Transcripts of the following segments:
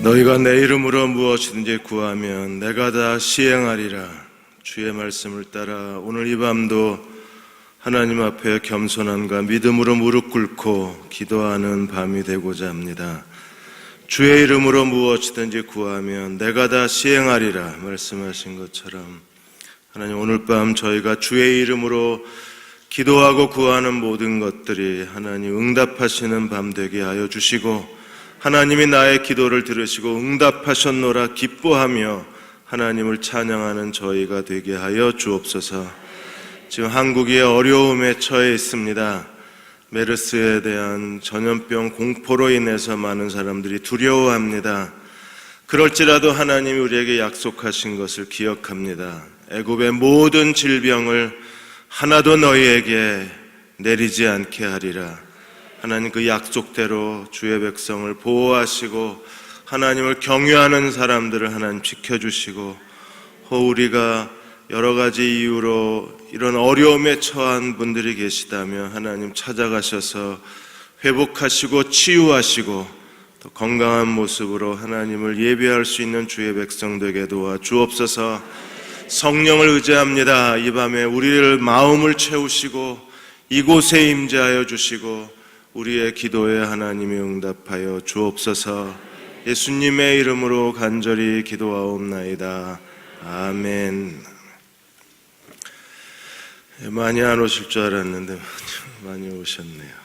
너희가 내 이름으로 무엇이든지 구하면 내가 다 시행하리라. 주의 말씀을 따라 오늘 이 밤도 하나님 앞에 겸손함과 믿음으로 무릎 꿇고 기도하는 밤이 되고자 합니다. 주의 이름으로 무엇이든지 구하면 내가 다 시행하리라 말씀하신 것처럼 하나님, 오늘 밤 저희가 주의 이름으로 기도하고 구하는 모든 것들이 하나님 응답하시는 밤 되게 하여 주시고, 하나님이 나의 기도를 들으시고 응답하셨노라 기뻐하며 하나님을 찬양하는 저희가 되게 하여 주옵소서. 지금 한국이 어려움에 처해 있습니다. 메르스에 대한 전염병 공포로 인해서 많은 사람들이 두려워합니다. 그럴지라도 하나님이 우리에게 약속하신 것을 기억합니다. 애굽의 모든 질병을 하나도 너희에게 내리지 않게 하리라. 하나님, 그 약속대로 주의 백성을 보호하시고 하나님을 경외하는 사람들을 하나님 지켜주시고, 우리가 여러 가지 이유로 이런 어려움에 처한 분들이 계시다면 하나님 찾아가셔서 회복하시고 치유하시고 또 건강한 모습으로 하나님을 예배할 수 있는 주의 백성 되게 도와 주옵소서. 성령을 의지합니다. 이 밤에 우리를 마음을 채우시고 이곳에 임재하여 주시고 우리의 기도에 하나님이 응답하여 주옵소서. 예수님의 이름으로 간절히 기도하옵나이다. 아멘. 많이 안 오실 줄 알았는데 많이 오셨네요.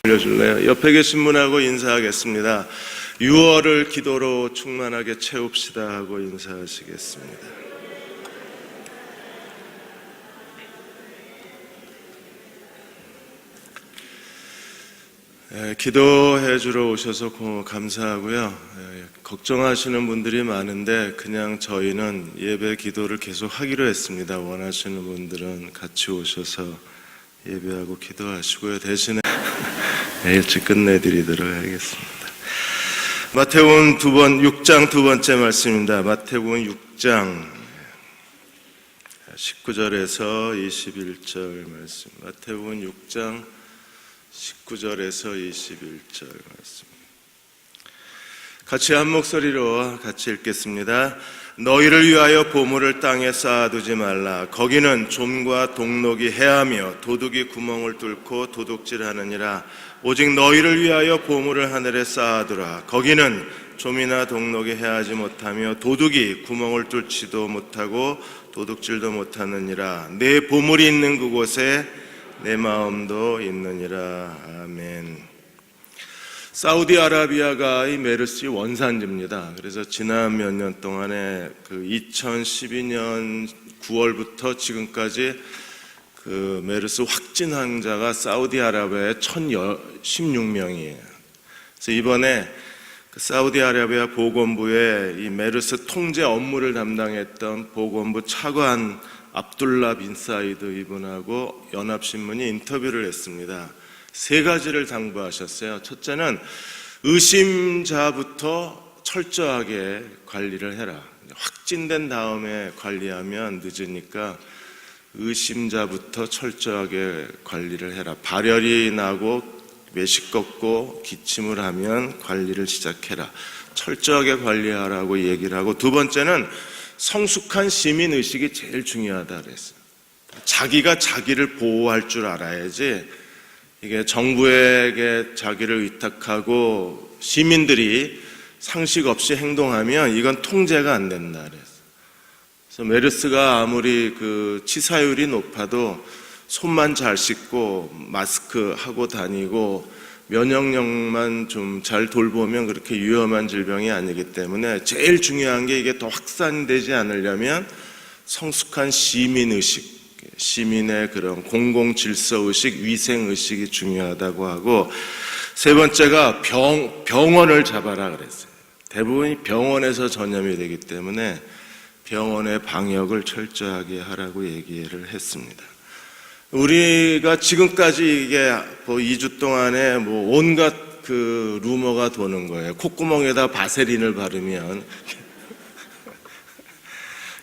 올려줄래요? 옆에 계신 분하고 인사하겠습니다. 6월을 기도로 충만하게 채웁시다 하고 인사하시겠습니다. 기도해 주러 오셔서 감사하고요. 걱정하시는 분들이 많은데 그냥 저희는 예배 기도를 계속 하기로 했습니다. 원하시는 분들은 같이 오셔서 예배하고 기도하시고요. 대신에 일찍 끝내드리도록 하겠습니다. 마태복음 6장 두 번째 말씀입니다. 마태복음 6장 19절에서 21절 말씀. 마태복음 6장 19절에서 21절 말씀. 같이 한 목소리로 같이 읽겠습니다. 너희를 위하여 보물을 땅에 쌓아두지 말라. 거기는 좀과 동록이 해하며 도둑이 구멍을 뚫고 도둑질하느니라. 오직 너희를 위하여 보물을 하늘에 쌓아두라. 거기는 좀이나 동록이 해하지 못하며 도둑이 구멍을 뚫지도 못하고 도둑질도 못하느니라. 내 보물이 있는 그곳에 내 마음도 있느니라. 아멘. 사우디아라비아가 이 메르스 원산지입니다. 그래서 지난 몇 년 동안에 2012년 9월부터 지금까지 그 메르스 확진 환자가 사우디아라비아에 1,016명이에요. 그래서 이번에 사우디아라비아 보건부에 이 메르스 통제 업무를 담당했던 보건부 차관 압둘라 빈 사이드 이분하고 연합신문이 인터뷰를 했습니다. 세 가지를 당부하셨어요. 첫째는 의심자부터 철저하게 관리를 해라. 확진된 다음에 관리하면 늦으니까 의심자부터 철저하게 관리를 해라. 발열이 나고 메시껍고 기침을 하면 관리를 시작해라. 철저하게 관리하라고 얘기를 하고, 두 번째는 성숙한 시민의식이 제일 중요하다 그랬어요. 자기가 자기를 보호할 줄 알아야지, 이게 정부에게 자기를 위탁하고 시민들이 상식 없이 행동하면 이건 통제가 안 된다 그랬어요. 그래서 메르스가 아무리 치사율이 높아도 손만 잘 씻고 마스크 하고 다니고 면역력만 좀 잘 돌보면 그렇게 위험한 질병이 아니기 때문에 제일 중요한 게, 이게 더 확산되지 않으려면 성숙한 시민의식, 시민의 그런 공공질서의식, 위생의식이 중요하다고 하고, 세 번째가 병원을 잡아라 그랬어요. 대부분이 병원에서 전염이 되기 때문에 병원의 방역을 철저하게 하라고 얘기를 했습니다. 우리가 지금까지 이게 2주 동안에 온갖 루머가 도는 거예요. 콧구멍에다 바세린을 바르면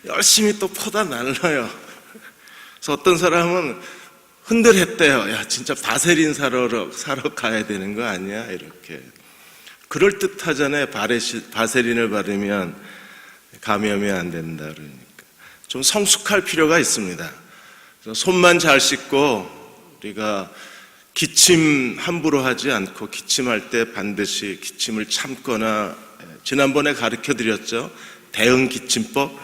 열심히 또 퍼다 날라요. 그래서 어떤 사람은 흔들했대요. 야, 진짜 바세린 사러 가야 되는 거 아니야? 이렇게. 그럴듯하잖아요. 바세린을 바르면 감염이 안 된다 그러니까. 좀 성숙할 필요가 있습니다. 손만 잘 씻고 우리가 기침 함부로 하지 않고 기침할 때 반드시 기침을 참거나, 지난번에 가르쳐드렸죠. 대응 기침법.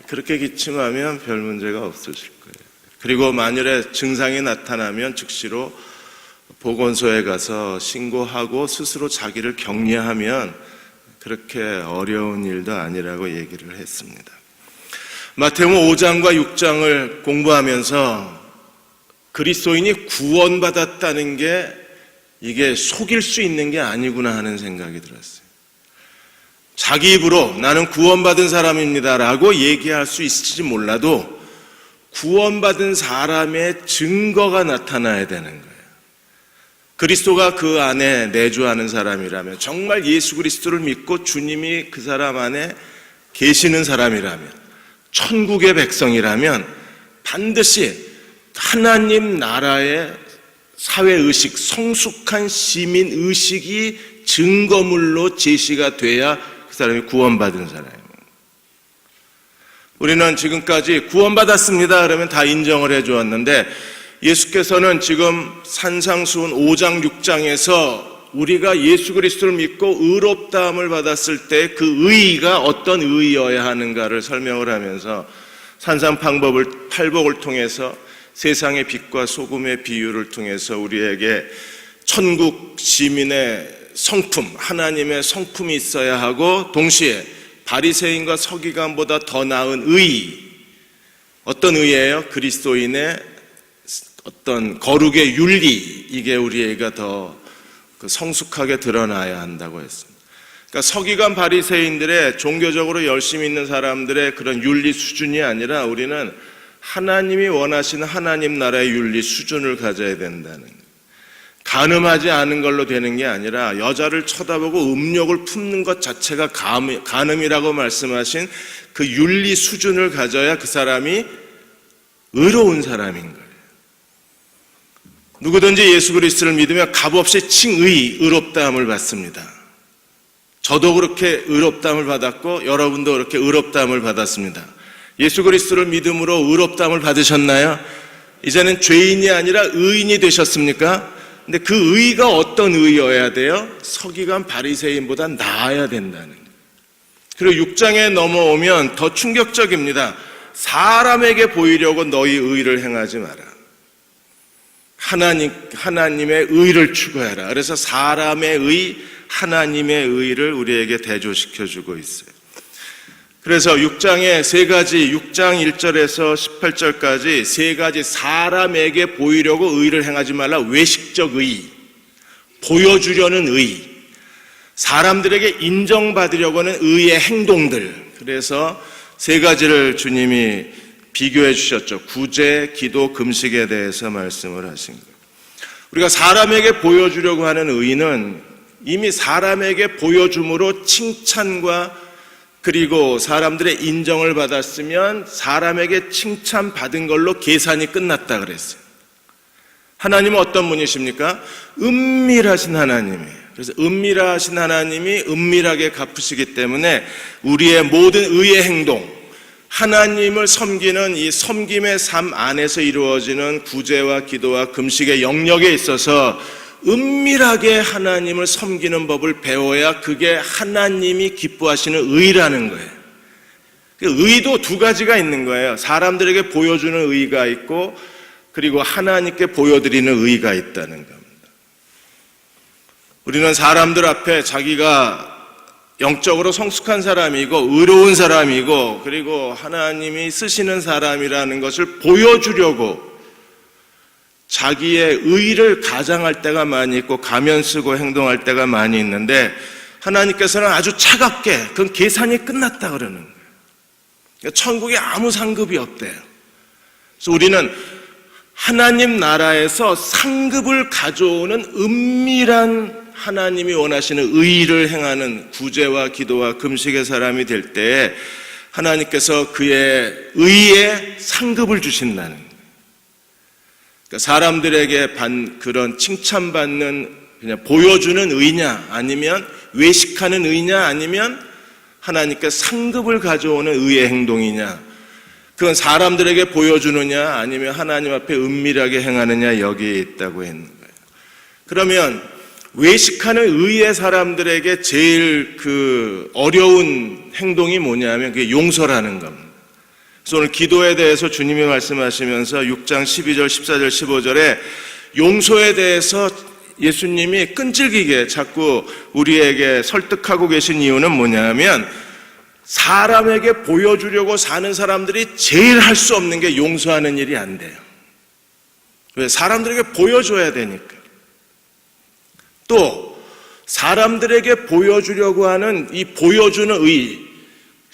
그렇게 기침하면 별 문제가 없으실 거예요. 그리고 만일에 증상이 나타나면 즉시로 보건소에 가서 신고하고 스스로 자기를 격리하면 그렇게 어려운 일도 아니라고 얘기를 했습니다. 마태복음 5장과 6장을 공부하면서 그리스도인이 구원받았다는 게 이게 속일 수 있는 게 아니구나 하는 생각이 들었어요. 자기 입으로 나는 구원받은 사람입니다라고 얘기할 수 있을지 몰라도 구원받은 사람의 증거가 나타나야 되는 거예요. 그리스도가 그 안에 내주하는 사람이라면, 정말 예수 그리스도를 믿고 주님이 그 사람 안에 계시는 사람이라면, 천국의 백성이라면 반드시 하나님 나라의 사회의식, 성숙한 시민의식이 증거물로 제시가 돼야 그 사람이 구원받은 사람입니다. 우리는 지금까지 구원받았습니다 그러면 다 인정을 해주었는데, 예수께서는 지금 산상수훈 5장 6장에서 우리가 예수 그리스도를 믿고 의롭다함을 받았을 때 그 의의가 어떤 의의여야 하는가를 설명을 하면서 산상팔복을 통해서 세상의 빛과 소금의 비유를 통해서 우리에게 천국 시민의 성품, 하나님의 성품이 있어야 하고, 동시에 바리새인과 서기관보다 더 나은 의의, 어떤 의의예요? 그리스도인의 어떤 거룩의 윤리, 이게 우리에게 더 성숙하게 드러나야 한다고 했습니다. 그러니까 서기관 바리새인들의 종교적으로 열심히 있는 사람들의 그런 윤리 수준이 아니라 우리는 하나님이 원하시는 하나님 나라의 윤리 수준을 가져야 된다는 거예요. 간음하지 않은 걸로 되는 게 아니라 여자를 쳐다보고 음욕을 품는 것 자체가 간음이라고 말씀하신 그 윤리 수준을 가져야 그 사람이 의로운 사람인 거예요. 누구든지 예수 그리스도를 믿으면 값없이 칭의, 의롭다함을 받습니다. 저도 그렇게 의롭다함을 받았고 여러분도 그렇게 의롭다함을 받았습니다. 예수 그리스도를 믿음으로 의롭다함을 받으셨나요? 이제는 죄인이 아니라 의인이 되셨습니까? 근데 그 의의가 어떤 의의여야 돼요? 서기관 바리새인보다 나아야 된다는 거예요. 그리고 6장에 넘어오면 더 충격적입니다. 사람에게 보이려고 너희 의를 행하지 마라. 하나님의 의를 추구해라. 그래서 사람의 의, 하나님의 의를 우리에게 대조시켜주고 있어요. 그래서 6장에 세 가지, 6장 1절에서 18절까지 세 가지 사람에게 보이려고 의를 행하지 말라. 외식적 의, 보여주려는 의, 사람들에게 인정받으려고 하는 의의 행동들. 그래서 세 가지를 주님이 비교해 주셨죠. 구제, 기도, 금식에 대해서 말씀을 하신 거예요. 우리가 사람에게 보여주려고 하는 의는 이미 사람에게 보여줌으로 칭찬과 그리고 사람들의 인정을 받았으면 사람에게 칭찬받은 걸로 계산이 끝났다 그랬어요. 하나님은 어떤 분이십니까? 은밀하신 하나님이에요. 그래서 은밀하신 하나님이 은밀하게 갚으시기 때문에 우리의 모든 의의 행동, 하나님을 섬기는 이 섬김의 삶 안에서 이루어지는 구제와 기도와 금식의 영역에 있어서 은밀하게 하나님을 섬기는 법을 배워야 그게 하나님이 기뻐하시는 의라는 거예요. 의도 두 가지가 있는 거예요. 사람들에게 보여주는 의가 있고 그리고 하나님께 보여드리는 의가 있다는 겁니다. 우리는 사람들 앞에 자기가 영적으로 성숙한 사람이고 의로운 사람이고 그리고 하나님이 쓰시는 사람이라는 것을 보여주려고 자기의 의를 가장할 때가 많이 있고 가면 쓰고 행동할 때가 많이 있는데 하나님께서는 아주 차갑게 그건 계산이 끝났다 그러는 거예요. 그러니까 천국에 아무 상급이 없대요. 그래서 우리는 하나님 나라에서 상급을 가져오는 은밀한 하나님이 원하시는 의를 행하는 구제와 기도와 금식의 사람이 될 때 하나님께서 그의 의에 상급을 주신다는 거예요. 그러니까 사람들에게 그런 칭찬받는 그냥 보여주는 의냐, 아니면 외식하는 의냐, 아니면 하나님께 상급을 가져오는 의의 행동이냐, 그건 사람들에게 보여주느냐, 아니면 하나님 앞에 은밀하게 행하느냐, 여기에 있다고 했는 거예요. 그러면 외식하는 의의 사람들에게 제일 어려운 행동이 뭐냐면 그게 용서라는 겁니다. 그래서 오늘 기도에 대해서 주님이 말씀하시면서 6장 12절, 14절, 15절에 용서에 대해서 예수님이 끈질기게 자꾸 우리에게 설득하고 계신 이유는 뭐냐면 사람에게 보여주려고 사는 사람들이 제일 할 수 없는 게 용서하는 일이 안 돼요. 왜? 사람들에게 보여줘야 되니까. 또 사람들에게 보여주려고 하는 이 보여주는 의,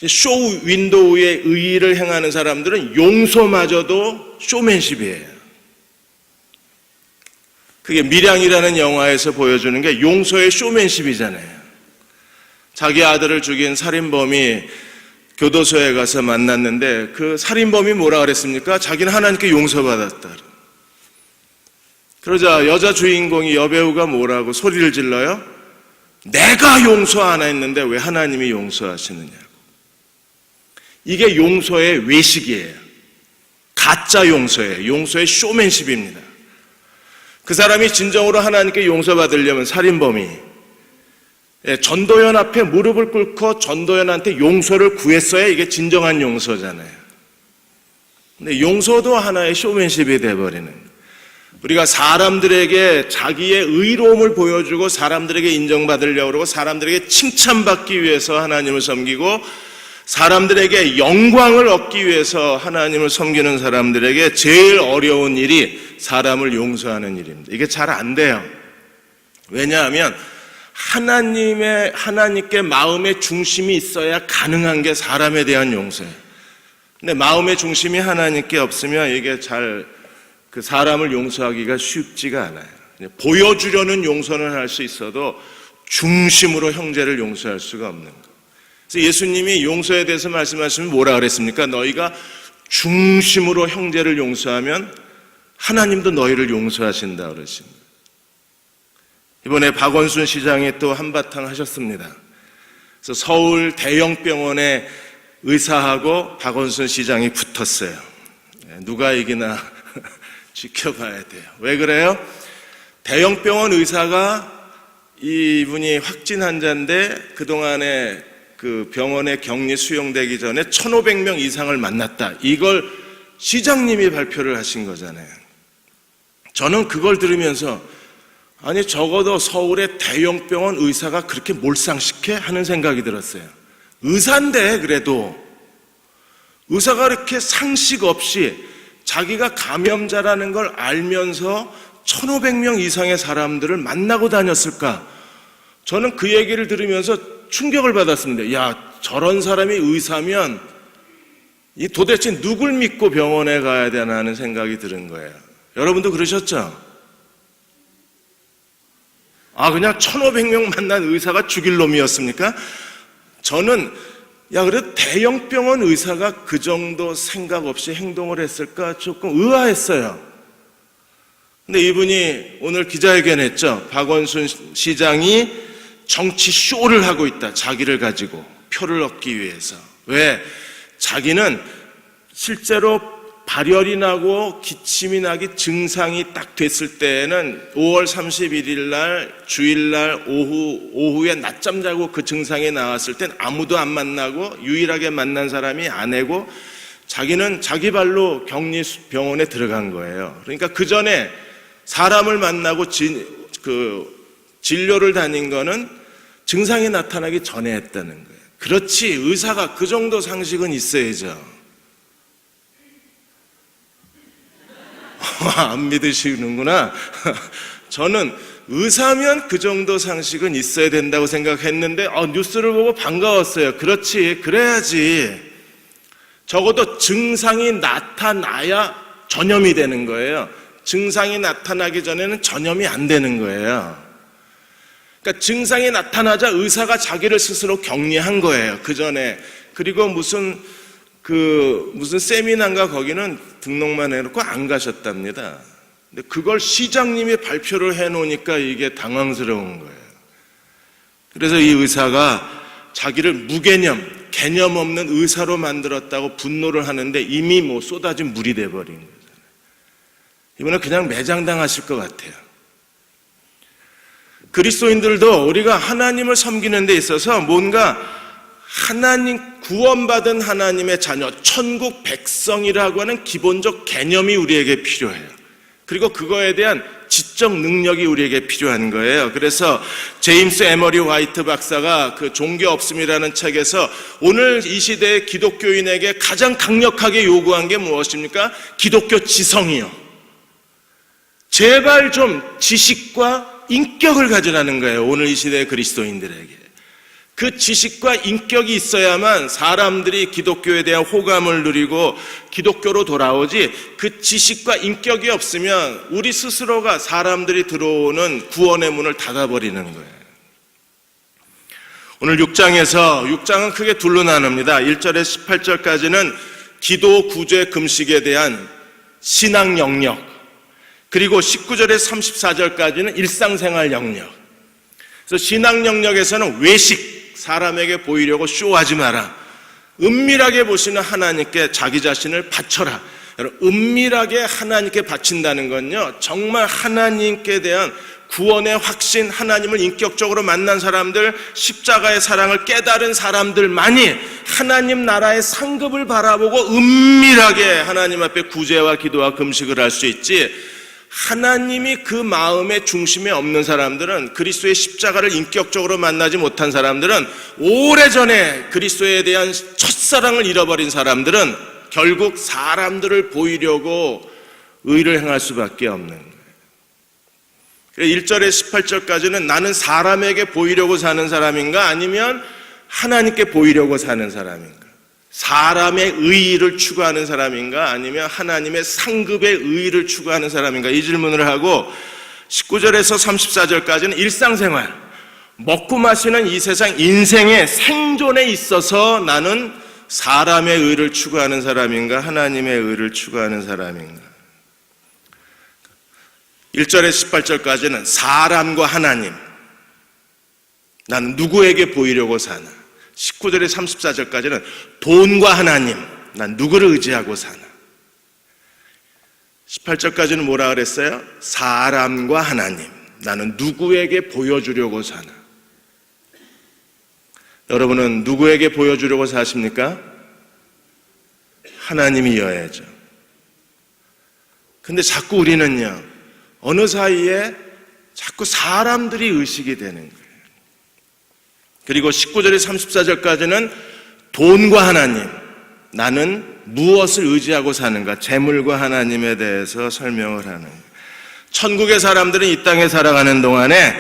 쇼 윈도우의 의의를 행하는 사람들은 용서마저도 쇼맨십이에요. 그게 밀양이라는 영화에서 보여주는 게 용서의 쇼맨십이잖아요. 자기 아들을 죽인 살인범이 교도소에 가서 만났는데 그 살인범이 뭐라 그랬습니까? 자기는 하나님께 용서받았다. 그러자 여자 주인공이, 여배우가 뭐라고 소리를 질러요? 내가 용서 안 했는데 왜 하나님이 용서하시느냐고. 이게 용서의 외식이에요. 가짜 용서예요. 용서의 쇼맨십입니다. 그 사람이 진정으로 하나님께 용서받으려면 살인범이 전도연 앞에 무릎을 꿇고 전도연한테 용서를 구했어야 이게 진정한 용서잖아요. 근데 용서도 하나의 쇼맨십이 돼버리는 거예요. 우리가 사람들에게 자기의 의로움을 보여주고 사람들에게 인정받으려고 그러고 사람들에게 칭찬받기 위해서 하나님을 섬기고 사람들에게 영광을 얻기 위해서 하나님을 섬기는 사람들에게 제일 어려운 일이 사람을 용서하는 일입니다. 이게 잘 안 돼요. 왜냐하면 하나님께 마음의 중심이 있어야 가능한 게 사람에 대한 용서예요. 근데 마음의 중심이 하나님께 없으면 이게 그 사람을 용서하기가 쉽지가 않아요. 보여주려는 용서는 할 수 있어도 중심으로 형제를 용서할 수가 없는 거예요. 그래서 예수님이 용서에 대해서 말씀하시면 뭐라 그랬습니까? 너희가 중심으로 형제를 용서하면 하나님도 너희를 용서하신다 그러십니다. 이번에 박원순 시장이 또 한바탕 하셨습니다. 그래서 서울 대형병원의 의사하고 박원순 시장이 붙었어요. 누가 이기나 지켜봐야 돼요. 왜 그래요? 대형병원 의사가 이분이 확진 환자인데 그동안에 그 병원에 격리 수용되기 전에 1,500명 이상을 만났다. 이걸 시장님이 발표를 하신 거잖아요. 저는 그걸 들으면서 아니 적어도 서울의 대형병원 의사가 그렇게 몰상식해? 하는 생각이 들었어요. 의사인데 그래도 의사가 이렇게 상식 없이 자기가 감염자라는 걸 알면서 1,500명 이상의 사람들을 만나고 다녔을까? 저는 그 얘기를 들으면서 충격을 받았습니다. 야, 저런 사람이 의사면 이 도대체 누굴 믿고 병원에 가야 되나 하는 생각이 드는 거예요. 여러분도 그러셨죠? 그냥 1,500명 만난 의사가 죽일 놈이었습니까? 저는 그래도 대형병원 의사가 그 정도 생각 없이 행동을 했을까 조금 의아했어요. 근데 이분이 오늘 기자회견 했죠. 박원순 시장이 정치 쇼를 하고 있다. 자기를 가지고 표를 얻기 위해서. 왜? 자기는 실제로 발열이 나고 기침이 나기 증상이 딱 됐을 때에는 5월 31일 날 주일날 오후에 낮잠 자고 그 증상이 나왔을 땐 아무도 안 만나고 유일하게 만난 사람이 아내고 자기는 자기 발로 격리 병원에 들어간 거예요. 그러니까 그 전에 사람을 만나고 진료를 다닌 거는 증상이 나타나기 전에 했다는 거예요. 그렇지, 의사가 그 정도 상식은 있어야죠. 안 믿으시는구나. 저는 의사면 그 정도 상식은 있어야 된다고 생각했는데 뉴스를 보고 반가웠어요. 그렇지, 그래야지. 적어도 증상이 나타나야 전염이 되는 거예요. 증상이 나타나기 전에는 전염이 안 되는 거예요. 그러니까 증상이 나타나자 의사가 자기를 스스로 격리한 거예요. 그 전에. 그리고 무슨 세미나인가 거기는 등록만 해놓고 안 가셨답니다. 근데 그걸 시장님이 발표를 해놓으니까 이게 당황스러운 거예요. 그래서 이 의사가 자기를 무개념, 개념 없는 의사로 만들었다고 분노를 하는데 이미 쏟아진 물이 돼버린 거잖아요. 이번에 그냥 매장당하실 것 같아요. 그리스도인들도 우리가 하나님을 섬기는 데 있어서 뭔가 하나님, 구원받은 하나님의 자녀, 천국 백성이라고 하는 기본적 개념이 우리에게 필요해요. 그리고 그거에 대한 지적 능력이 우리에게 필요한 거예요. 그래서 제임스 에머리 화이트 박사가 그 종교 없음이라는 책에서 오늘 이 시대의 기독교인에게 가장 강력하게 요구한 게 무엇입니까? 기독교 지성이요. 제발 좀 지식과 인격을 가지라는 거예요. 오늘 이 시대의 그리스도인들에게. 그 지식과 인격이 있어야만 사람들이 기독교에 대한 호감을 누리고 기독교로 돌아오지, 그 지식과 인격이 없으면 우리 스스로가 사람들이 들어오는 구원의 문을 닫아버리는 거예요. 오늘 6장은 크게 둘로 나눕니다. 1절에서 18절까지는 기도, 구제, 금식에 대한 신앙 영역, 그리고 19절에서 34절까지는 일상생활 영역. 그래서 신앙 영역에서는 외식, 사람에게 보이려고 쇼하지 마라. 은밀하게 보시는 하나님께 자기 자신을 바쳐라. 여러분, 은밀하게 하나님께 바친다는 건요, 정말 하나님께 대한 구원의 확신, 하나님을 인격적으로 만난 사람들, 십자가의 사랑을 깨달은 사람들만이 하나님 나라의 상급을 바라보고 은밀하게 하나님 앞에 구제와 기도와 금식을 할 수 있지, 하나님이 그 마음의 중심에 없는 사람들은, 그리스도의 십자가를 인격적으로 만나지 못한 사람들은, 오래전에 그리스도에 대한 첫사랑을 잃어버린 사람들은 결국 사람들을 보이려고 의를 행할 수밖에 없는 거예요. 1절에서 18절까지는 나는 사람에게 보이려고 사는 사람인가, 아니면 하나님께 보이려고 사는 사람인가, 사람의 의의를 추구하는 사람인가, 아니면 하나님의 상급의 의의를 추구하는 사람인가, 이 질문을 하고 19절에서 34절까지는 일상생활, 먹고 마시는 이 세상 인생의 생존에 있어서 나는 사람의 의의를 추구하는 사람인가, 하나님의 의의를 추구하는 사람인가. 1절에서 18절까지는 사람과 하나님, 나는 누구에게 보이려고 사나. 19절에서 34절까지는 돈과 하나님, 난 누구를 의지하고 사나. 18절까지는 뭐라 그랬어요? 사람과 하나님, 나는 누구에게 보여주려고 사나. 여러분은 누구에게 보여주려고 사십니까? 하나님이어야죠. 근데 자꾸 우리는요, 어느 사이에 자꾸 사람들이 의식이 되는 거예요. 그리고 19절에서 34절까지는 돈과 하나님, 나는 무엇을 의지하고 사는가, 재물과 하나님에 대해서 설명을 하는 거예요. 천국의 사람들은 이 땅에 살아가는 동안에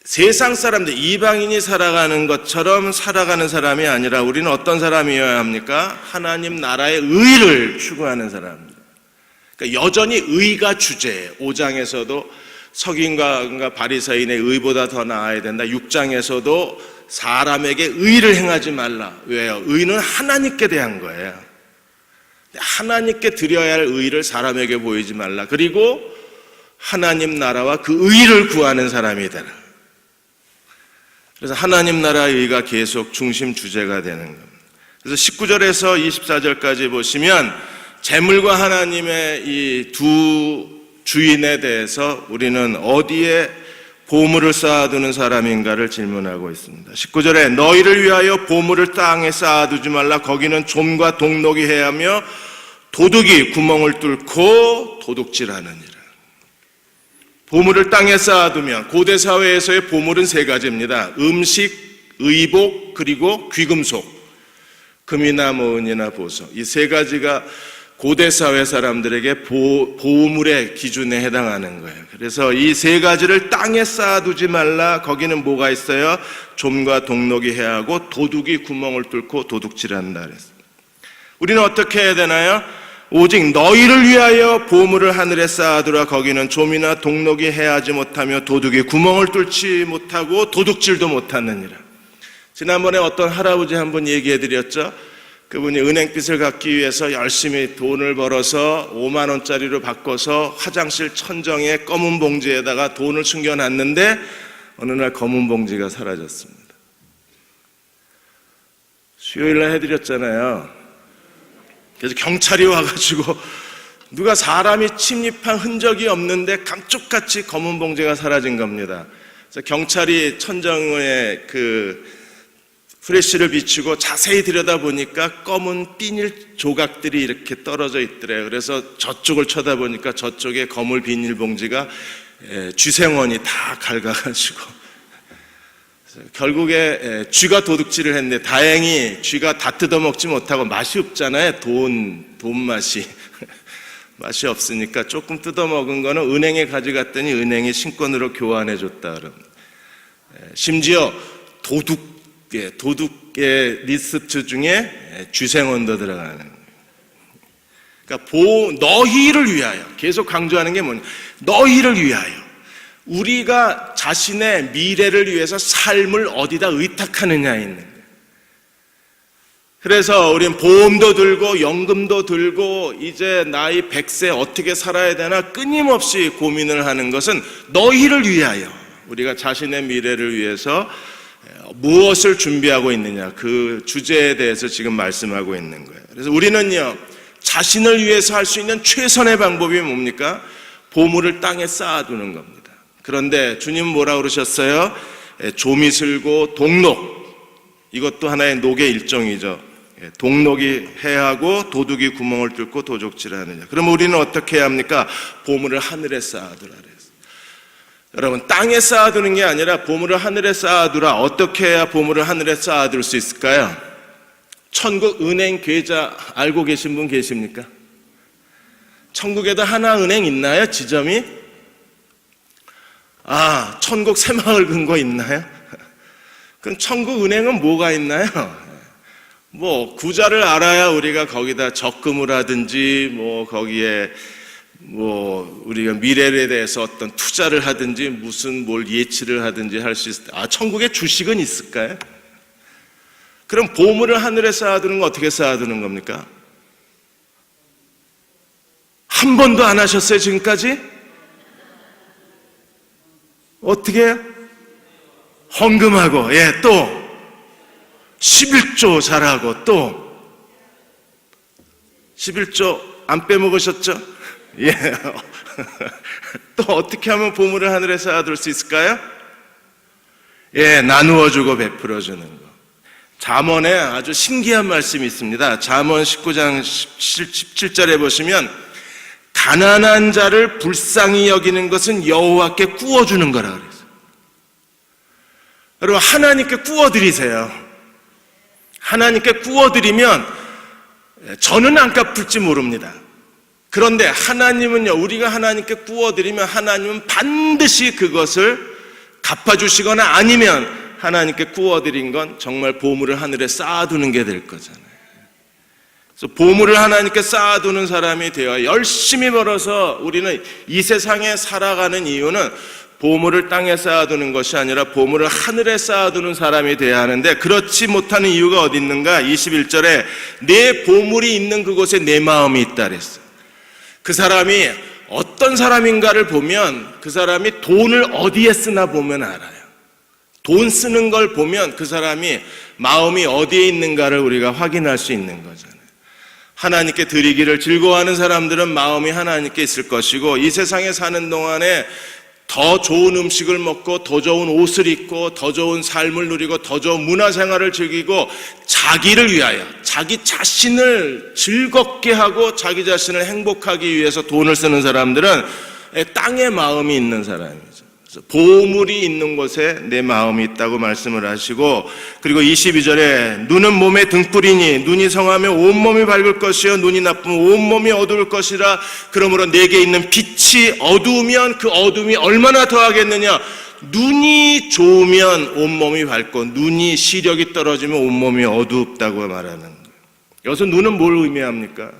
세상 사람들, 이방인이 살아가는 것처럼 살아가는 사람이 아니라 우리는 어떤 사람이어야 합니까? 하나님 나라의 의를 추구하는 사람입니다. 그러니까 여전히 의가 주제예요. 5장에서도 서기관과 바리새인의 의보다 더 나아야 된다. 6장에서도 사람에게 의를 행하지 말라. 왜요? 의는 하나님께 대한 거예요. 하나님께 드려야 할 의를 사람에게 보이지 말라. 그리고 하나님 나라와 그 의를 구하는 사람이 되라. 그래서 하나님 나라의 의가 계속 중심 주제가 되는 겁니다. 그래서 19절에서 24절까지 보시면 재물과 하나님의 이 두 주인에 대해서 우리는 어디에 보물을 쌓아두는 사람인가를 질문하고 있습니다. 19절에 너희를 위하여 보물을 땅에 쌓아두지 말라. 거기는 좀과 동록이 해하며 도둑이 구멍을 뚫고 도둑질하느니라. 보물을 땅에 쌓아두면, 고대 사회에서의 보물은 세 가지입니다. 음식, 의복, 그리고 귀금속, 금이나 은이나 보석. 이 세 가지가 고대 사회 사람들에게 보물의 기준에 해당하는 거예요. 그래서 이 세 가지를 땅에 쌓아두지 말라. 거기는 뭐가 있어요? 좀과 동록이 해하고 도둑이 구멍을 뚫고 도둑질한다 그랬어요. 우리는 어떻게 해야 되나요? 오직 너희를 위하여 보물을 하늘에 쌓아두라. 거기는 좀이나 동록이 해하지 못하며 도둑이 구멍을 뚫지 못하고 도둑질도 못하느니라. 지난번에 어떤 할아버지 한 분 얘기해 드렸죠. 그분이 은행빚을 갚기 위해서 열심히 돈을 벌어서 5만 원짜리로 바꿔서 화장실 천정에 검은 봉지에다가 돈을 숨겨놨는데 어느 날 검은 봉지가 사라졌습니다. 수요일날 해드렸잖아요. 그래서 경찰이 와가지고 누가 사람이 침입한 흔적이 없는데 감쪽같이 검은 봉지가 사라진 겁니다. 그래서 경찰이 천정에 프레쉬를 비추고 자세히 들여다보니까 검은 비닐 조각들이 이렇게 떨어져 있더래요. 그래서 저쪽을 쳐다보니까 저쪽에 거물 비닐봉지가 쥐생원이 다 갉아가지고 결국에 쥐가 도둑질을 했는데 다행히 쥐가 다 뜯어먹지 못하고 맛이 없잖아요. 돈 맛이. 맛이 없으니까 조금 뜯어먹은 거는 은행에 가져갔더니 은행이 신권으로 교환해줬다. 그럼 심지어 도둑의 리스트 중에 쥐생원도 들어가는 거예요. 그러니까 너희를 위하여, 계속 강조하는 게 뭐냐, 너희를 위하여, 우리가 자신의 미래를 위해서 삶을 어디다 의탁하느냐에 있는 거예요. 그래서 우리는 보험도 들고 연금도 들고 이제 나이 100세 어떻게 살아야 되나 끊임없이 고민을 하는 것은 너희를 위하여, 우리가 자신의 미래를 위해서 무엇을 준비하고 있느냐, 그 주제에 대해서 지금 말씀하고 있는 거예요. 그래서 우리는요, 자신을 위해서 할 수 있는 최선의 방법이 뭡니까? 보물을 땅에 쌓아두는 겁니다. 그런데 주님은 뭐라고 그러셨어요? 조미슬고 동록, 이것도 하나의 녹의 일종이죠. 동록이 해하고 도둑이 구멍을 뚫고 도적질하느냐. 그럼 우리는 어떻게 해야 합니까? 보물을 하늘에 쌓아두라 그랬어요. 여러분, 땅에 쌓아두는 게 아니라 보물을 하늘에 쌓아두라. 어떻게 해야 보물을 하늘에 쌓아둘 수 있을까요? 천국 은행 계좌 알고 계신 분 계십니까? 천국에도 하나은행 있나요? 지점이? 천국 새마을 금고 있나요? 그럼 천국 은행은 뭐가 있나요? 구자를 알아야 우리가 거기다 적금을 하든지, 거기에 우리가 미래에 대해서 어떤 투자를 하든지, 뭘 예치를 하든지 할 수 있을 때, 천국에 주식은 있을까요? 그럼 보물을 하늘에 쌓아두는 건 어떻게 쌓아두는 겁니까? 한 번도 안 하셨어요, 지금까지? 어떻게 해요? 헌금하고, 또 11조 잘하고, 또 11조 안 빼먹으셨죠? 또 어떻게 하면 보물을 하늘에 쌓아둘 수 있을까요? 나누어주고 베풀어주는 거. 잠언에 아주 신기한 말씀이 있습니다. 잠언 19장 17절에 보시면 가난한 자를 불쌍히 여기는 것은 여호와께 구워주는 거라 그랬어요. 여러분, 하나님께 구워드리세요. 하나님께 구워드리면 저는 안 갚을지 모릅니다. 그런데 하나님은요, 우리가 하나님께 구워드리면 하나님은 반드시 그것을 갚아주시거나 아니면 하나님께 구워드린 건 정말 보물을 하늘에 쌓아두는 게 될 거잖아요. 그래서 보물을 하나님께 쌓아두는 사람이 되어 열심히 벌어서 우리는 이 세상에 살아가는 이유는 보물을 땅에 쌓아두는 것이 아니라 보물을 하늘에 쌓아두는 사람이 되어야 하는데, 그렇지 못하는 이유가 어디 있는가? 21절에 내 보물이 있는 그곳에 내 마음이 있다 그랬어요. 그 사람이 어떤 사람인가를 보면 그 사람이 돈을 어디에 쓰나 보면 알아요. 돈 쓰는 걸 보면 그 사람이 마음이 어디에 있는가를 우리가 확인할 수 있는 거잖아요. 하나님께 드리기를 즐거워하는 사람들은 마음이 하나님께 있을 것이고, 이 세상에 사는 동안에 더 좋은 음식을 먹고 더 좋은 옷을 입고 더 좋은 삶을 누리고 더 좋은 문화생활을 즐기고 자기를 위하여, 자기 자신을 즐겁게 하고 자기 자신을 행복하기 위해서 돈을 쓰는 사람들은 땅에 마음이 있는 사람이죠. 그래서 보물이 있는 곳에 내 마음이 있다고 말씀을 하시고, 그리고 22절에 눈은 몸의 등불이니 눈이 성하면 온몸이 밝을 것이요 눈이 나쁘면 온몸이 어두울 것이라. 그러므로 내게 있는 빛이 어두우면 그 어둠이 얼마나 더하겠느냐. 눈이 좋으면 온몸이 밝고 눈이 시력이 떨어지면 온몸이 어둡다고 말하는 거예요. 여기서 눈은 뭘 의미합니까?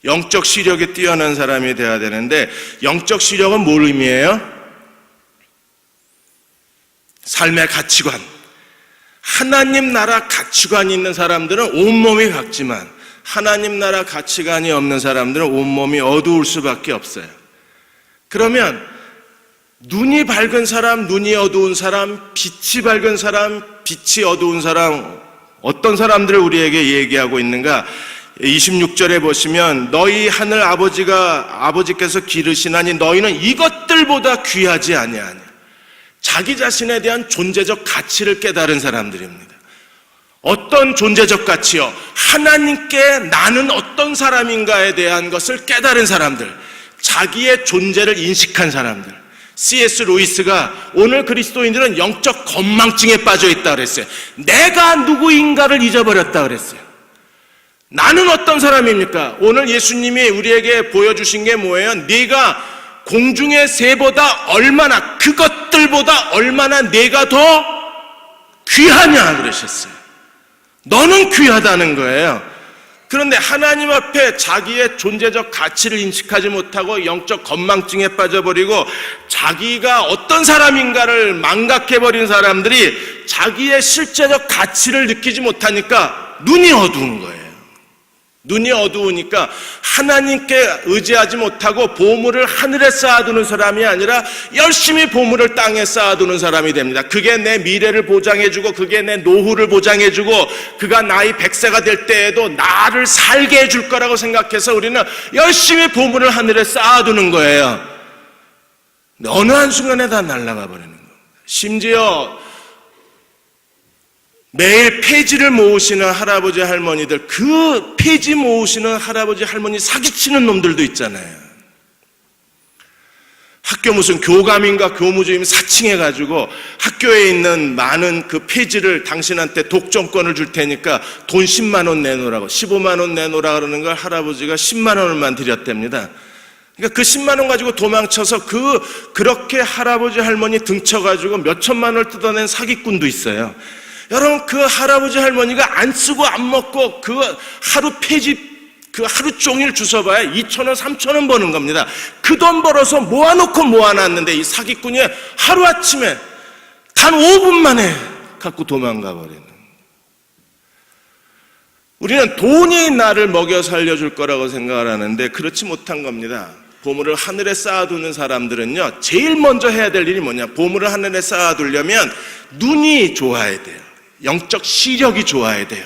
영적 시력이 뛰어난 사람이 되어야 되는데, 영적 시력은 뭘 의미해요? 삶의 가치관, 하나님 나라 가치관이 있는 사람들은 온몸이 밝지만 하나님 나라 가치관이 없는 사람들은 온몸이 어두울 수밖에 없어요. 그러면 눈이 밝은 사람, 눈이 어두운 사람, 빛이 밝은 사람, 빛이 어두운 사람, 어떤 사람들을 우리에게 얘기하고 있는가? 26절에 보시면 너희 하늘 아버지께서 기르시나니 너희는 이것들보다 귀하지 아니하냐. 자기 자신에 대한 존재적 가치를 깨달은 사람들입니다. 어떤 존재적 가치요? 하나님께 나는 어떤 사람인가에 대한 것을 깨달은 사람들, 자기의 존재를 인식한 사람들. C.S. 루이스가 오늘 그리스도인들은 영적 건망증에 빠져 있다 그랬어요. 내가 누구인가를 잊어버렸다 그랬어요. 나는 어떤 사람입니까? 오늘 예수님이 우리에게 보여주신 게 뭐예요? 네가 공중의 새보다 얼마나, 그것들보다 얼마나 내가 더 귀하냐 그러셨어요. 너는 귀하다는 거예요. 그런데 하나님 앞에 자기의 존재적 가치를 인식하지 못하고 영적 건망증에 빠져버리고 자기가 어떤 사람인가를 망각해버린 사람들이 자기의 실제적 가치를 느끼지 못하니까 눈이 어두운 거예요. 눈이 어두우니까 하나님께 의지하지 못하고 보물을 하늘에 쌓아두는 사람이 아니라 열심히 보물을 땅에 쌓아두는 사람이 됩니다. 그게 내 미래를 보장해주고 그게 내 노후를 보장해주고 그가 나이 100세가 될 때에도 나를 살게 해줄 거라고 생각해서 우리는 열심히 보물을 하늘에 쌓아두는 거예요. 어느 한순간에 다 날아가 버리는 겁니다. 심지어 매일 폐지를 모으시는 할아버지 할머니들, 그 폐지 모으시는 할아버지 할머니 사기치는 놈들도 있잖아요. 학교 무슨 교감인가 교무주임 사칭해가지고 학교에 있는 많은 그 폐지를 당신한테 독점권을 줄 테니까 돈 10만 원 내놓으라고, 15만 원 내놓으라 그러는 걸 할아버지가 10만 원만 드렸답니다. 그러니까 그 10만 원 가지고 도망쳐서 그렇게 할아버지 할머니 등쳐가지고 몇 천만 원을 뜯어낸 사기꾼도 있어요. 여러분, 그 할아버지 할머니가 안 쓰고 안 먹고 그 하루 폐지, 그 하루 종일 주워봐야 2,000원, 3,000원 버는 겁니다. 그 돈 벌어서 모아놓고 모아놨는데 이 사기꾼이 하루아침에 단 5분 만에 갖고 도망가 버리는. 우리는 돈이 나를 먹여 살려줄 거라고 생각을 하는데 그렇지 못한 겁니다. 보물을 하늘에 쌓아두는 사람들은요, 제일 먼저 해야 될 일이 뭐냐? 보물을 하늘에 쌓아두려면 눈이 좋아야 돼요. 영적 시력이 좋아야 돼요.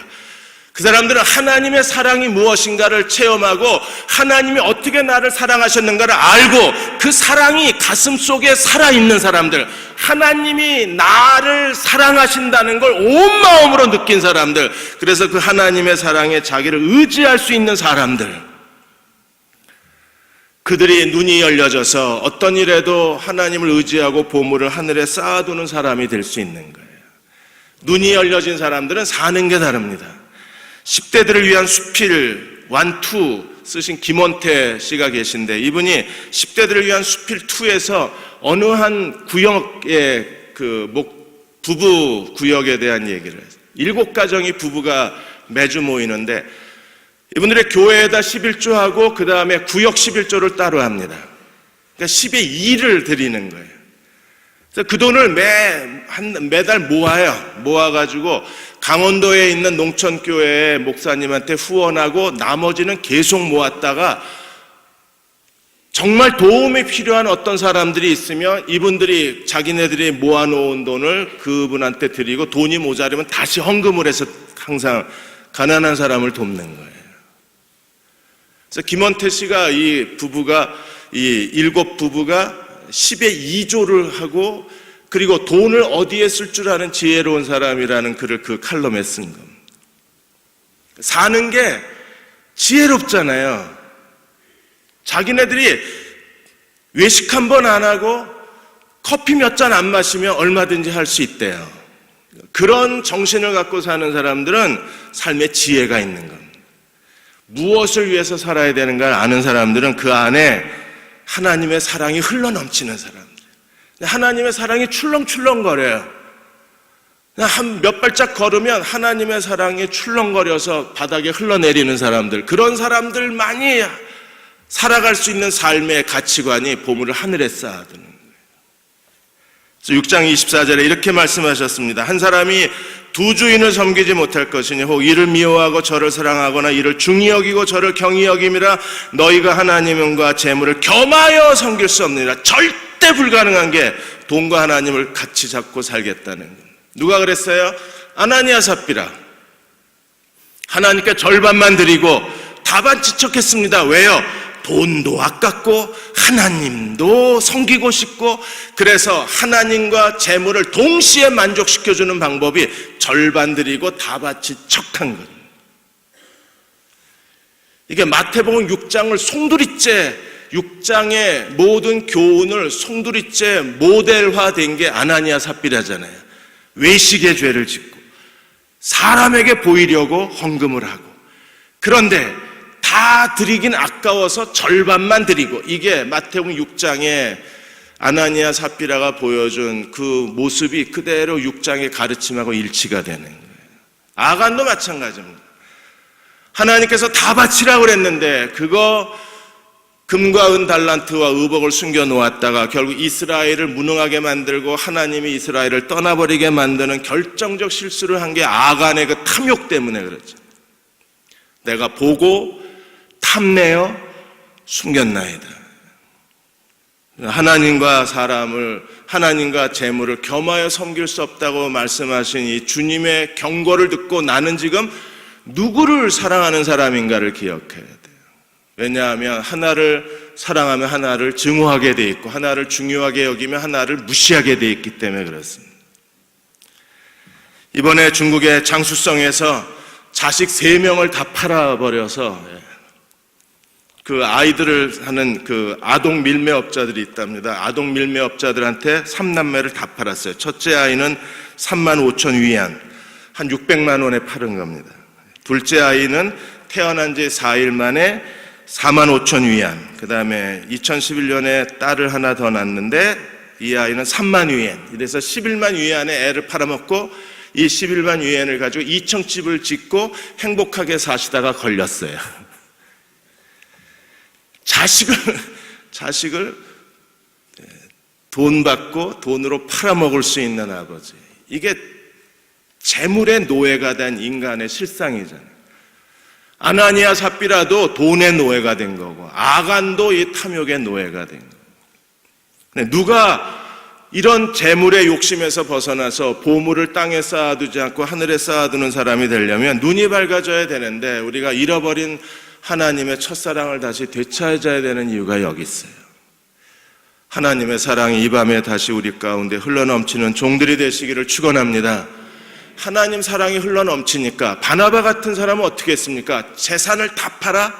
그 사람들은 하나님의 사랑이 무엇인가를 체험하고 하나님이 어떻게 나를 사랑하셨는가를 알고 그 사랑이 가슴 속에 살아있는 사람들, 하나님이 나를 사랑하신다는 걸 온 마음으로 느낀 사람들, 그래서 그 하나님의 사랑에 자기를 의지할 수 있는 사람들, 그들이 눈이 열려져서 어떤 일에도 하나님을 의지하고 보물을 하늘에 쌓아두는 사람이 될 수 있는 거예요. 눈이 열려진 사람들은 사는 게 다릅니다. 10대들을 위한 수필 1, 2 쓰신 김원태 씨가 계신데 이분이 10대들을 위한 수필 2에서 어느 한 구역의 부부 구역에 대한 얘기를 해요. 7가정이 부부가 매주 모이는데 이분들의 교회에다 11조하고 그 다음에 구역 11조를 따로 합니다. 그러니까 10의 2를 드리는 거예요. 그래서 그 돈을 매달 모아가지고 강원도에 있는 농촌교회 목사님한테 후원하고 나머지는 계속 모았다가 정말 도움이 필요한 어떤 사람들이 있으면 이분들이 자기네들이 모아놓은 돈을 그분한테 드리고 돈이 모자르면 다시 헌금을 해서 항상 가난한 사람을 돕는 거예요. 그래서 김원태 씨가 이 7부부가 10의 2조를 하고 그리고 돈을 어디에 쓸 줄 아는 지혜로운 사람이라는 글을 그 칼럼에 쓴 겁니다. 사는 게 지혜롭잖아요. 자기네들이 외식 한 번 안 하고 커피 몇 잔 안 마시면 얼마든지 할 수 있대요. 그런 정신을 갖고 사는 사람들은 삶에 지혜가 있는 겁니다. 무엇을 위해서 살아야 되는가 아는 사람들은 그 안에 하나님의 사랑이 흘러넘치는 사람들. 하나님의 사랑이 출렁출렁거려요. 한 몇 발짝 걸으면 하나님의 사랑이 출렁거려서 바닥에 흘러내리는 사람들, 그런 사람들만이 살아갈 수 있는 삶의 가치관이 보물을 하늘에 쌓아두는 거예요. 그래서 6장 24절에 이렇게 말씀하셨습니다. 한 사람이 두 주인을 섬기지 못할 것이니 혹 이를 미워하고 저를 사랑하거나 이를 중히 여기고 저를 경히 여김이라. 너희가 하나님과 재물을 겸하여 섬길 수 없느니라. 절대 불가능한 게 돈과 하나님을 같이 잡고 살겠다는 것. 누가 그랬어요? 아나니아 삽비라. 하나님께 절반만 드리고 다반치 척했습니다. 왜요? 돈도 아깝고 하나님도 섬기고 싶고, 그래서 하나님과 재물을 동시에 만족시켜주는 방법이 절반 드리고 다반치 척한 것. 이게 마태복음 6장을 송두리째, 6장의 모든 교훈을 송두리째 모델화된 게 아나니아 삽비라잖아요. 외식의 죄를 짓고 사람에게 보이려고 헌금을 하고, 그런데 다 드리긴 아까워서 절반만 드리고, 이게 마태복음 6장에 아나니아 삽비라가 보여준 그 모습이 그대로 6장의 가르침하고 일치가 되는 거예요. 아간도 마찬가지입니다. 하나님께서 다 바치라고 그랬는데 그거 금과 은 달란트와 의복을 숨겨 놓았다가 결국 이스라엘을 무능하게 만들고 하나님이 이스라엘을 떠나버리게 만드는 결정적 실수를 한 게 아간의 그 탐욕 때문에 그렇죠. 내가 보고 탐내어 숨겼나이다. 하나님과 사람을, 하나님과 재물을 겸하여 섬길 수 없다고 말씀하신 이 주님의 경고를 듣고 나는 지금 누구를 사랑하는 사람인가를 기억해야 돼요. 왜냐하면 하나를 사랑하면 하나를 증오하게 돼 있고, 하나를 중요하게 여기면 하나를 무시하게 돼 있기 때문에 그렇습니다. 이번에 중국의 장수성에서 자식 3명을 다 팔아버려서 그 아이들을 하는 그 아동 밀매업자들이 있답니다. 아동 밀매업자들한테 3남매를 다 팔았어요. 첫째 아이는 35,000 위안, 한 600만 원에 팔은 겁니다. 둘째 아이는 태어난 지 4일 만에 45,000 위안, 그 다음에 2011년에 딸을 하나 더 낳았는데 이 아이는 3만 위안, 이래서 11만 위안에 애를 팔아먹고 이 11만 위안을 가지고 2층 집을 짓고 행복하게 사시다가 걸렸어요. 자식을 돈 받고 돈으로 팔아먹을 수 있는 아버지. 이게 재물의 노예가 된 인간의 실상이잖아요. 아나니아 삽비라도 돈의 노예가 된 거고, 아간도 이 탐욕의 노예가 된 거고. 누가 이런 재물의 욕심에서 벗어나서 보물을 땅에 쌓아두지 않고 하늘에 쌓아두는 사람이 되려면 눈이 밝아져야 되는데, 우리가 잃어버린 하나님의 첫사랑을 다시 되찾아야 되는 이유가 여기 있어요. 하나님의 사랑이 이 밤에 다시 우리 가운데 흘러넘치는 종들이 되시기를 축원합니다. 하나님 사랑이 흘러넘치니까 바나바 같은 사람은 어떻게 했습니까? 재산을 다 팔아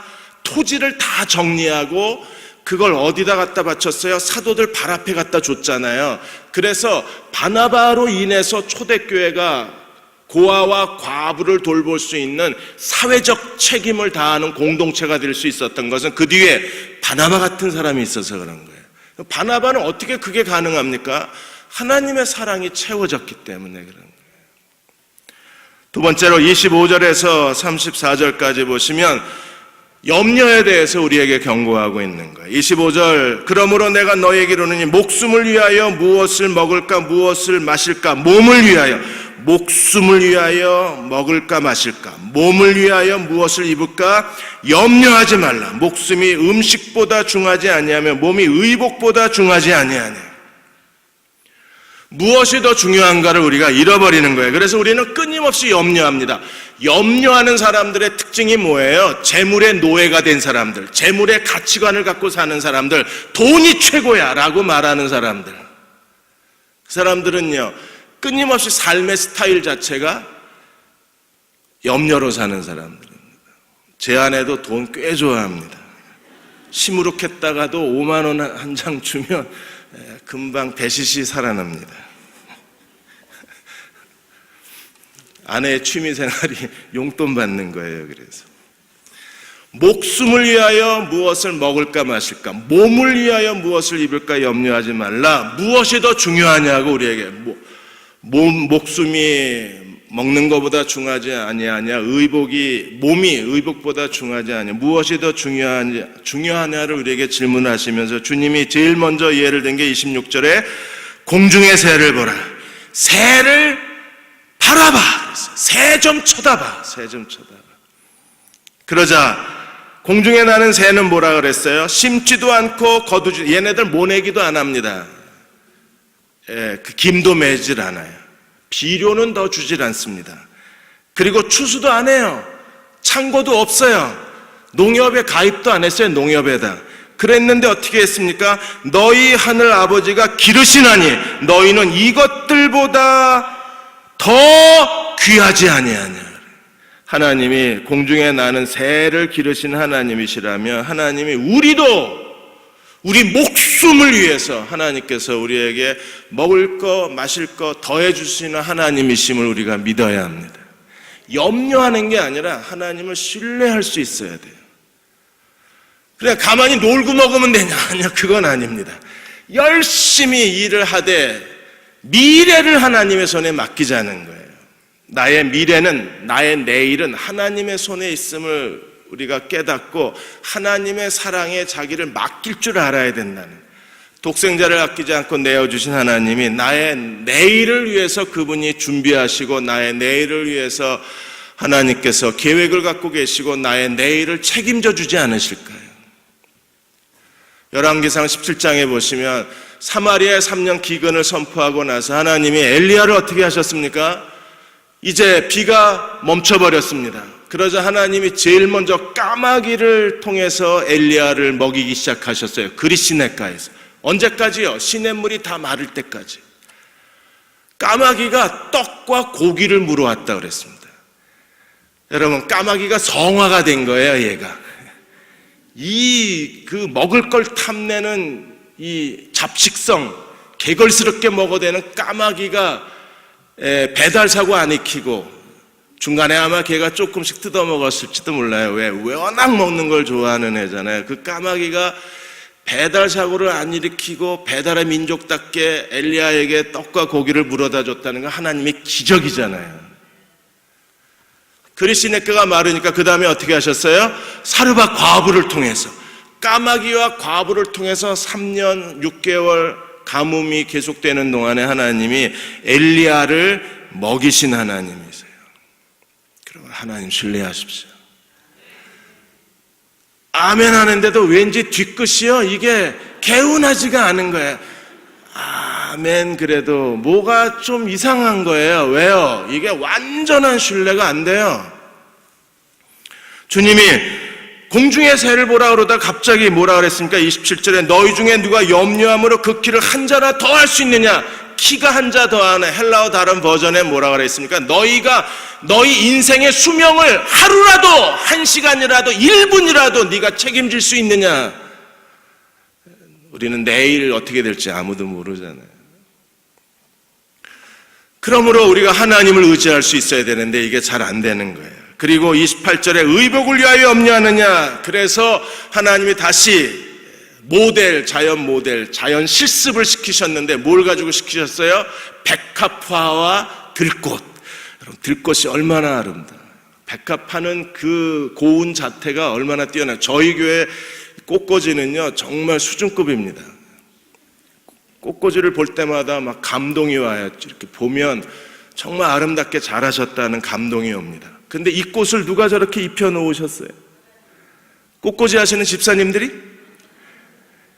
토지를 다 정리하고 그걸 어디다 갖다 바쳤어요? 사도들 발 앞에 갖다 줬잖아요. 그래서 바나바로 인해서 초대교회가 고아와 과부를 돌볼 수 있는 사회적 책임을 다하는 공동체가 될 수 있었던 것은 그 뒤에 바나바 같은 사람이 있어서 그런 거예요. 바나바는 어떻게 그게 가능합니까? 하나님의 사랑이 채워졌기 때문에 그런 거예요. 두 번째로 25절에서 34절까지 보시면 염려에 대해서 우리에게 경고하고 있는 거예요. 25절, 그러므로 내가 너에게 이르노니 목숨을 위하여 무엇을 먹을까 무엇을 마실까, 몸을 위하여, 목숨을 위하여 먹을까 마실까, 몸을 위하여 무엇을 입을까 염려하지 말라. 목숨이 음식보다 중하지 아니하며 몸이 의복보다 중하지 아니하냐. 무엇이 더 중요한가를 우리가 잃어버리는 거예요. 그래서 우리는 끊임없이 염려합니다. 염려하는 사람들의 특징이 뭐예요? 재물의 노예가 된 사람들, 재물의 가치관을 갖고 사는 사람들, 돈이 최고야 라고 말하는 사람들. 그 사람들은요, 끊임없이 삶의 스타일 자체가 염려로 사는 사람들입니다. 제 아내도 돈 꽤 좋아합니다. 시무룩했다가도 5만 원 한 장 주면 금방 배시시 살아납니다. 아내의 취미생활이 용돈 받는 거예요. 그래서 목숨을 위하여 무엇을 먹을까 마실까, 몸을 위하여 무엇을 입을까 염려하지 말라. 무엇이 더 중요하냐고 우리에게. 목숨이 먹는 것보다 중하지 아니하냐, 몸이 의복보다 중하지 아니하냐, 무엇이 더 중요하냐를 우리에게 질문하시면서 주님이 제일 먼저 예를 든 게 26절에 공중의 새를 보라. 새를 바라봐. 새 좀 쳐다봐. 새 좀 쳐다봐. 그러자 공중에 나는 새는 뭐라 그랬어요? 심지도 않고 거두지, 얘네들 모내기도 안 합니다. 그 김도 매질 않아요. 비료는 더 주질 않습니다. 그리고 추수도 안 해요. 창고도 없어요. 농협에 가입도 안 했어요. 농협에다. 그랬는데 어떻게 했습니까? 너희 하늘 아버지가 기르시나니 너희는 이것들보다 더 귀하지 아니하냐. 하나님이 공중에 나는 새를 기르신 하나님이시라면 하나님이 우리 목숨을 위해서 하나님께서 우리에게 먹을 거 마실 거 더해 주시는 하나님이심을 우리가 믿어야 합니다. 염려하는 게 아니라 하나님을 신뢰할 수 있어야 돼요. 그냥 가만히 놀고 먹으면 되냐? 아니요, 그건 아닙니다. 열심히 일을 하되 미래를 하나님의 손에 맡기자는 거예요. 나의 미래는, 나의 내일은 하나님의 손에 있음을 우리가 깨닫고 하나님의 사랑에 자기를 맡길 줄 알아야 된다는, 독생자를 아끼지 않고 내어주신 하나님이 나의 내일을 위해서 그분이 준비하시고 나의 내일을 위해서 하나님께서 계획을 갖고 계시고 나의 내일을 책임져 주지 않으실까요? 열왕기상 17장에 보시면 사마리아에 3년 기근을 선포하고 나서 하나님이 엘리야를 어떻게 하셨습니까? 이제 비가 멈춰버렸습니다. 그러자 하나님이 제일 먼저 까마귀를 통해서 엘리야를 먹이기 시작하셨어요. 그리시네가에서. 언제까지요? 시냇물이 다 마를 때까지. 까마귀가 떡과 고기를 물어왔다 그랬습니다. 여러분, 까마귀가 성화가 된 거예요, 얘가. 그 먹을 걸 탐내는 이 잡식성, 개걸스럽게 먹어대는 까마귀가 배달 사고 안 익히고 중간에 아마 걔가 조금씩 뜯어 먹었을지도 몰라요. 왜? 워낙 먹는 걸 좋아하는 애잖아요. 그 까마귀가 배달 사고를 안 일으키고 배달의 민족답게 엘리야에게 떡과 고기를 물어다 줬다는 건 하나님의 기적이잖아요. 그리시네가가 마르니까 그 다음에 어떻게 하셨어요? 사르밧 과부를 통해서, 까마귀와 과부를 통해서 3년 6개월 가뭄이 계속되는 동안에 하나님이 엘리야를 먹이신 하나님이세요. 그럼 하나님 신뢰하십시오. 아멘 하는데도 왠지 뒤끝이요, 이게 개운하지가 않은 거예요. 아멘 그래도 뭐가 좀 이상한 거예요. 왜요? 이게 완전한 신뢰가 안 돼요. 주님이 공중의 새를 보라 그러다 갑자기 뭐라 그랬습니까? 27절에 너희 중에 누가 염려함으로 그 키를 한 자나 더 할 수 있느냐? 키가 한 자 더 하는, 헬라어 다른 버전에 뭐라 그랬습니까? 너희 인생의 수명을 하루라도, 1시간이라도, 1분이라도 네가 책임질 수 있느냐? 우리는 내일 어떻게 될지 아무도 모르잖아요. 그러므로 우리가 하나님을 의지할 수 있어야 되는데 이게 잘 안 되는 거예요. 그리고 28절에 의복을 위하여 염려하느냐? 그래서 하나님이 다시 자연 실습을 시키셨는데 뭘 가지고 시키셨어요? 백합화와 들꽃. 여러분, 들꽃이 얼마나 아름다워요. 백합화는 그 고운 자태가 얼마나 뛰어나요. 저희 교회 꽃꽂이는요 정말 수준급입니다. 꽃꽂이를 볼 때마다 막 감동이 와요. 이렇게 보면 정말 아름답게 잘하셨다는 감동이 옵니다. 근데 이 꽃을 누가 저렇게 입혀 놓으셨어요? 꽃꽂이 하시는 집사님들이?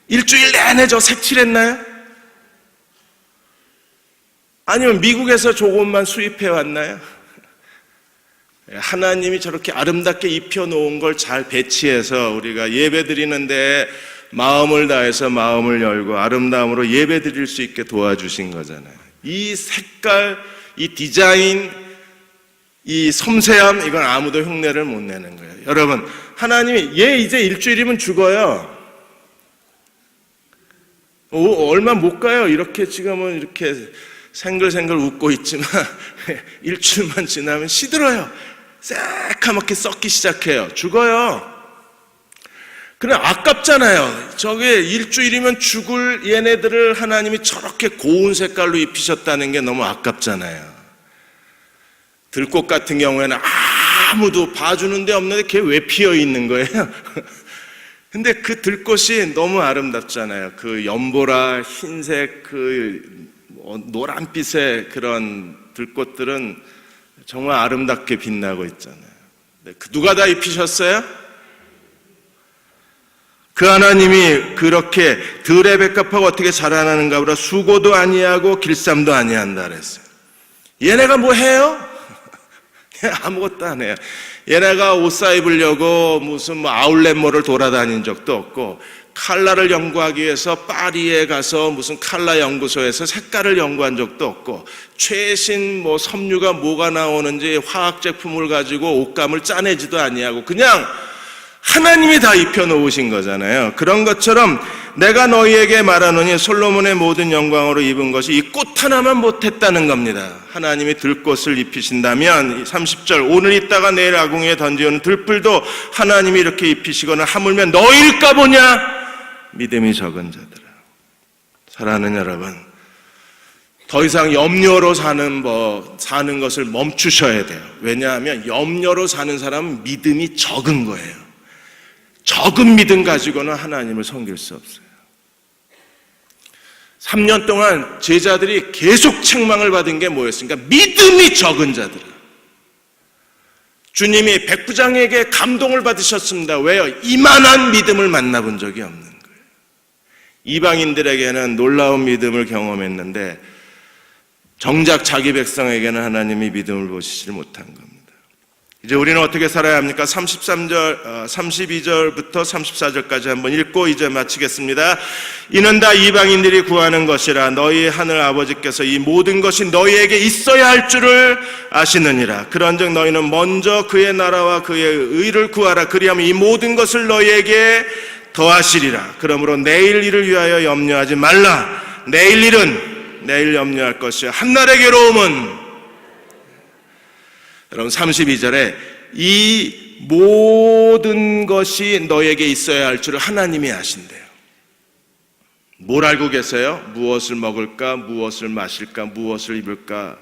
일주일 내내 저 색칠했나요? 아니면 미국에서 조금만 수입해 왔나요? 하나님이 저렇게 아름답게 입혀 놓은 걸 잘 배치해서 우리가 예배 드리는데 마음을 다해서 마음을 열고 아름다움으로 예배 드릴 수 있게 도와주신 거잖아요. 이 색깔, 이 디자인, 이 섬세함, 이건 아무도 흉내를 못 내는 거예요. 여러분, 하나님이 얘 이제 일주일이면 죽어요. 얼마 못 가요. 이렇게 지금은 이렇게 생글생글 웃고 있지만 일주일만 지나면 시들어요. 새카맣게 썩기 시작해요. 죽어요. 그냥 아깝잖아요. 저게 일주일이면 죽을 얘네들을 하나님이 저렇게 고운 색깔로 입히셨다는 게 너무 아깝잖아요. 들꽃 같은 경우에는 아무도 봐주는 데 없는데 걔 왜 피어 있는 거예요? 근데 그 들꽃이 너무 아름답잖아요. 그 연보라 흰색 그 노란빛의 그런 들꽃들은 정말 아름답게 빛나고 있잖아요. 누가 다 입히셨어요? 그 하나님이 그렇게 들의 백합화가 어떻게 자라나는가 보라. 수고도 아니하고 길쌈도 아니한다 그랬어요. 얘네가 뭐 해요? 아무것도 안 해요. 얘네가 옷 사 입으려고 무슨 아울렛몰을 돌아다닌 적도 없고, 칼라를 연구하기 위해서 파리에 가서 무슨 칼라 연구소에서 색깔을 연구한 적도 없고, 최신 섬유가 뭐가 나오는지 화학 제품을 가지고 옷감을 짜내지도 아니하고 그냥 하나님이 다 입혀놓으신 거잖아요. 그런 것처럼 내가 너희에게 말하노니 솔로몬의 모든 영광으로 입은 것이 이 꽃 하나만 못했다는 겁니다. 하나님이 들꽃을 입히신다면 30절 오늘 있다가 내일 아궁이에 던지오는 들풀도 하나님이 이렇게 입히시거나 하물며 너희일까 보냐? 믿음이 적은 자들아. 사랑하는 여러분, 더 이상 염려로 사는 것을 멈추셔야 돼요. 왜냐하면 염려로 사는 사람은 믿음이 적은 거예요. 적은 믿음 가지고는 하나님을 섬길 수 없어요. 3년 동안 제자들이 계속 책망을 받은 게 뭐였습니까? 믿음이 적은 자들. 주님이 백부장에게 감동을 받으셨습니다. 왜요? 이만한 믿음을 만나본 적이 없는 거예요. 이방인들에게는 놀라운 믿음을 경험했는데 정작 자기 백성에게는 하나님이 믿음을 보시지 못한 겁니다. 이제 우리는 어떻게 살아야 합니까? 32절부터 34절까지 한번 읽고 이제 마치겠습니다. 이는 다 이방인들이 구하는 것이라. 너희 하늘 아버지께서 이 모든 것이 너희에게 있어야 할 줄을 아시느니라. 그런즉 너희는 먼저 그의 나라와 그의 의를 구하라. 그리하면 이 모든 것을 너희에게 더하시리라. 그러므로 내일 일을 위하여 염려하지 말라. 내일 일은 내일 염려할 것이요 한날의 괴로움은. 여러분 32절에 이 모든 것이 너에게 있어야 할 줄을 하나님이 아신대요. 뭘 알고 계세요? 무엇을 먹을까? 무엇을 마실까? 무엇을 입을까?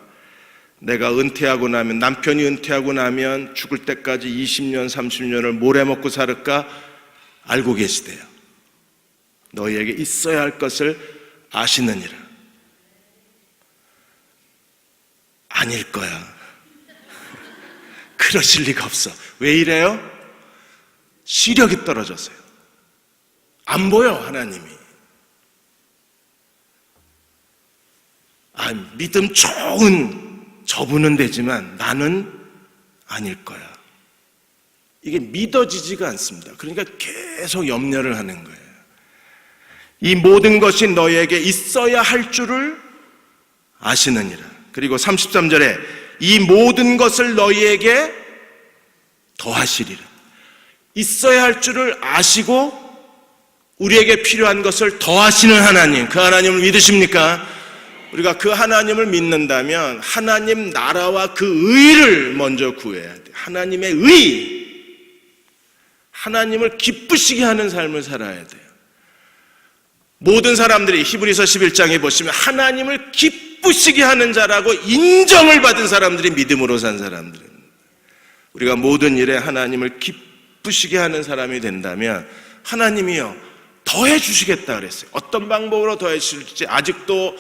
내가 은퇴하고 나면, 남편이 은퇴하고 나면 죽을 때까지 20년 30년을 뭘 해먹고 살을까? 알고 계시대요. 너희에게 있어야 할 것을 아시느니라. 아닐 거야. 그러실 리가 없어. 왜 이래요? 시력이 떨어졌어요. 안 보여, 하나님이. 믿음 좋은 저분은 되지만 나는 아닐 거야. 이게 믿어지지가 않습니다. 그러니까 계속 염려를 하는 거예요. 이 모든 것이 너희에게 있어야 할 줄을 아시느니라. 그리고 33절에 이 모든 것을 너희에게 더하시리라. 있어야 할 줄을 아시고 우리에게 필요한 것을 더하시는 하나님, 그 하나님을 믿으십니까? 우리가 그 하나님을 믿는다면 하나님 나라와 그 의를 먼저 구해야 돼요. 하나님의 의, 하나님을 기쁘시게 하는 삶을 살아야 돼요. 모든 사람들이 히브리서 11장에 보시면 하나님을 기쁘시게 하는 자라고 인정을 받은 사람들이 믿음으로 산 사람들입니다. 우리가 모든 일에 하나님을 기쁘시게 하는 사람이 된다면 하나님이요 더해 주시겠다 그랬어요. 어떤 방법으로 더해 주실지, 아직도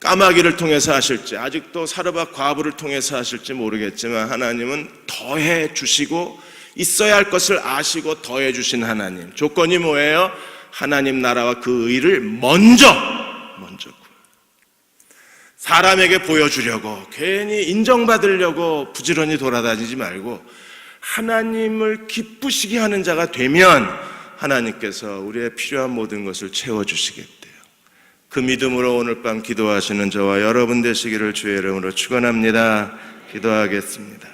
까마귀를 통해서 하실지, 아직도 사르밧 과부를 통해서 하실지 모르겠지만 하나님은 더해 주시고 있어야 할 것을 아시고 더해 주신 하나님. 조건이 뭐예요? 하나님 나라와 그 의를 먼저 사람에게 보여주려고, 괜히 인정받으려고 부지런히 돌아다니지 말고 하나님을 기쁘시게 하는 자가 되면 하나님께서 우리의 필요한 모든 것을 채워주시겠대요. 그 믿음으로 오늘 밤 기도하시는 저와 여러분 되시기를 주의 이름으로 축원합니다. 기도하겠습니다.